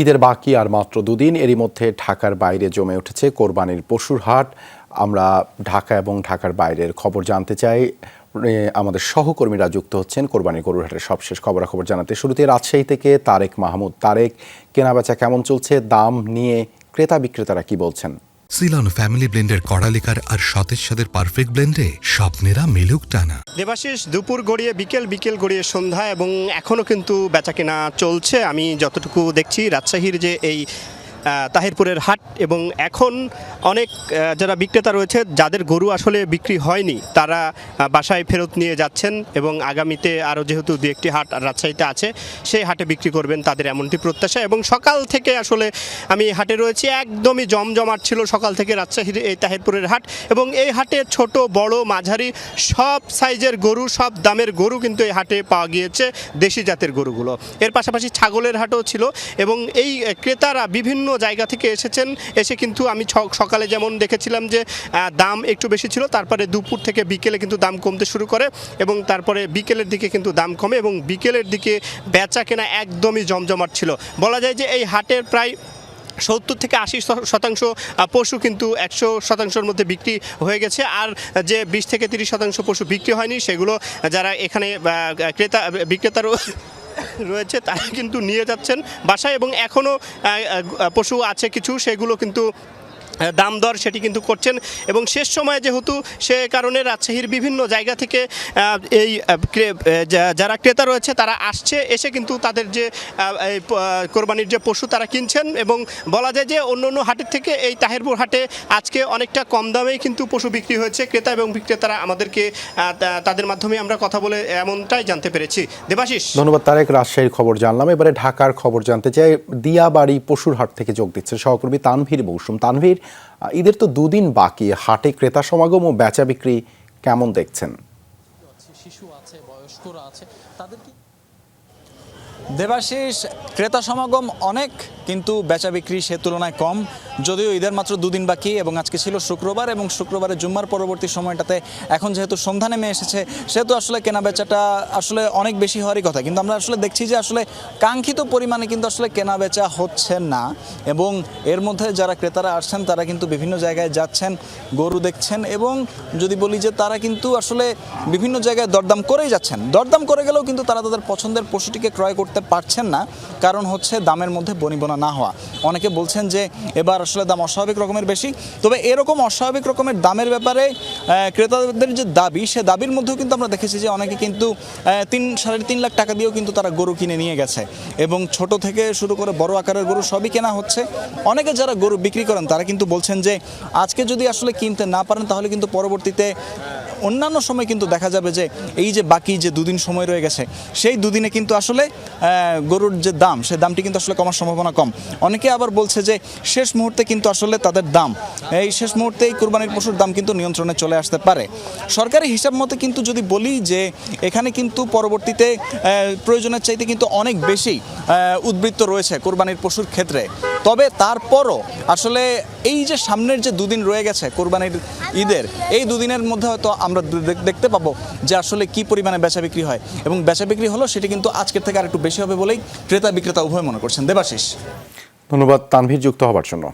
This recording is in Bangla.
ঈদের বাকি আর মাত্র দুদিন, এরই মধ্যে ঢাকার বাইরে জমে উঠেছে কোরবানির পশুর হাট। আমরা ঢাকা এবং ঢাকার বাইরের খবর জানতে চাই। আমাদের সহকর্মীরা যুক্ত হচ্ছেন কোরবানির গরুর হাটের সবশেষ খবরাখবর জানাতে। শুরুতে রাজশাহী থেকে তারেক মাহমুদ। তারেক, কেনাবেচা কেমন চলছে? দাম নিয়ে ক্রেতা বিক্রেতারা কি বলছেন? সিলন ফ্যামিলি ব্লেন্ডের কড়ালিকার আর সতেজ সাদের পারফেক্ট ব্লেন্ডে স্বপ্নেরা মেলুক টানা। দেবাশিস, দুপুর গড়িয়ে বিকেল গড়িয়ে সন্ধ্যা এবং এখনও কিন্তু বেচাকেনা চলছে। আমি যতটুকু দেখছি রাজশাহীর যে এই তাহিরপুরের হাট, এবং এখন অনেক যারা বিক্রেতা রয়েছে যাদের গরু আসলে বিক্রি হয়নি তারা বাসায় ফেরত নিয়ে যাচ্ছেন, এবং আগামীতে আরও যেহেতু দু একটি হাট রাজশাহীতে আছে সেই হাটে বিক্রি করবেন তাদের এমনটি প্রত্যাশা। এবং সকাল থেকে আসলে আমি হাটে রয়েছি, একদমই জমজমাট ছিল সকাল থেকে রাজশাহীর এই তাহিরপুরের হাট। এবং এই হাটে ছোট বড় মাঝারি সব সাইজের গরু, সব দামের গরু কিন্তু এই হাটে পাওয়া গিয়েছে, দেশি জাতের গরুগুলো। এর পাশাপাশি ছাগলের হাটও ছিল, এবং এই ক্রেতারা বিভিন্ন জায়গা থেকে এসে কিন্তু আমি সকালে যেমন দেখেছিলাম যে দাম একটু বেশি ছিল, তারপরে দুপুর থেকে বিকেলে কিন্তু দাম কমতে শুরু করে, এবং তারপরে বিকেলের দিকে কিন্তু দাম কমে, এবং বিকেলের দিকে বেচা কেনা একদমই জমজমাট ছিল। বলা যায় যে এই হাটের প্রায় 70 থেকে 80% পশু কিন্তু 100%-র মধ্যে বিক্রি হয়ে গেছে। আর যে 20 থেকে 30% পশু বিক্রি হয়নি সেগুলো যারা এখানে বিক্রেতারও রয়েছে তারা কিন্তু নিয়ে যাচ্ছেন বাসায়, এবং এখনও পশু আছে কিছু, সেগুলো কিন্তু দাম দর সেটি কিন্তু করছেন। এবং শেষ সময়ে যেহেতু সে কারণে রাজশাহীর বিভিন্ন জায়গা থেকে এই যারা ক্রেতা রয়েছে তারা এসে কিন্তু তাদের যে কোরবানির যে পশু তারা কিনছেন। এবং বলা যায় যে অন্য হাটের থেকে এই তাহিরপুর হাটে আজকে অনেকটা কম দামেই কিন্তু পশু বিক্রি হয়েছে। ক্রেতা এবং বিক্রেতারা আমাদেরকে তাদের মাধ্যমে আমরা কথা বলে এমনটাই জানতে পেরেছি। দেবাশিস, ধন্যবাদ তারেক। রাজশাহীর খবর জানলাম, এবারে ঢাকার খবর জানতে চাই। দিয়াবাড়ি পশুর হাট থেকে যোগ দিচ্ছে সহকর্মী তানভীর মৌসুম। তানভীর, ঈদের তো দুদিন বাকি, হাটে ক্রেতা সমাগম ও বেচা বিক্রি কেমন দেখছেন? শিশু আছে, বয়স্করা আছে, তাদের কি দেবাশিস, ক্রেতা সমাগম অনেক, কিন্তু বেচা বিক্রি সে তুলনায় কম। যদিও ঈদের মাত্র দুদিন বাকি এবং আজকে ছিল শুক্রবার, এবং শুক্রবারে জুম্মার পরবর্তী সময়টাতে এখন যেহেতু সন্ধ্যা নেমে এসেছে সেহেতু আসলে কেনা বেচাটা আসলে অনেক বেশি হওয়ারই কথা, কিন্তু আমরা আসলে দেখছি যে আসলে কাঙ্ক্ষিত পরিমাণে কিন্তু আসলে কেনা বেচা হচ্ছে না। এবং এর মধ্যে যারা ক্রেতারা আসছেন তারা কিন্তু বিভিন্ন জায়গায় যাচ্ছেন, গরু দেখছেন, এবং যদি বলি যে তারা কিন্তু আসলে বিভিন্ন জায়গায় দরদাম করেই যাচ্ছেন। দরদাম করে গেলেও কিন্তু তারা তাদের পছন্দের পশুটিকে ক্রয় করতে পারছেন না, কারণ হচ্ছে দামের মধ্যে বনিবনা না হওয়া। অনেকে বলছেন যে এবার আসলে দাম অস্বাভাবিক রকমের বেশি। তবে এরকম অস্বাভাবিক রকমের দামের ব্যাপারে ক্রেতাদের যে দাবি, সে দাবির মধ্যেও কিন্তু আমরা দেখেছি যে অনেকে কিন্তু 3-3.5 লাখ টাকা দিয়েও কিন্তু তারা গরু কিনে নিয়ে গেছে, এবং ছোট থেকে শুরু করে বড় আকারের গরু সবই কেনা হচ্ছে। অনেকে যারা গরু বিক্রি করেন তারা কিন্তু বলছেন যে আজকে যদি আসলে কিনতে না পারেন তাহলে কিন্তু পরবর্তীতে অন্যান্য সময় কিন্তু দেখা যাবে যে এই যে বাকি যে দুদিন সময় রয়ে গেছে সেই দুদিনে কিন্তু আসলে গরুর যে দাম, সে দামটি কিন্তু আসলে কমার সম্ভাবনা কম। অনেকে আবার বলছে যে শেষ মুহূর্তে কিন্তু আসলে তাদের দাম, এই শেষ মুহূর্তে এই কুরবানির পশুর দাম কিন্তু নিয়ন্ত্রণে চলে আসতে পারে। সরকারি হিসাব মতে কিন্তু যদি বলি যে এখানে কিন্তু পরবর্তীতে প্রয়োজনের চাইতে কিন্তু অনেক বেশি উদ্বৃত্ত রয়েছে কুরবানির পশুর ক্ষেত্রে। তবে তারপরও আসলে এই যে সামনের যে দুদিন রয়ে গেছে কোরবানির ঈদের, এই দুদিনের মধ্যে হয়তো আমরা দেখতে পাবো যে আসলে কি পরিমাণে বেচা বিক্রি হয়, এবং বেচা বিক্রি হলো সেটি কিন্তু আজকের থেকে আর একটু বেশি হবে বলেই ক্রেতা বিক্রেতা উভয় মনে করছেন। দেবাশিস, ধন্যবাদ তানভীর যুক্ত হবার জন্য।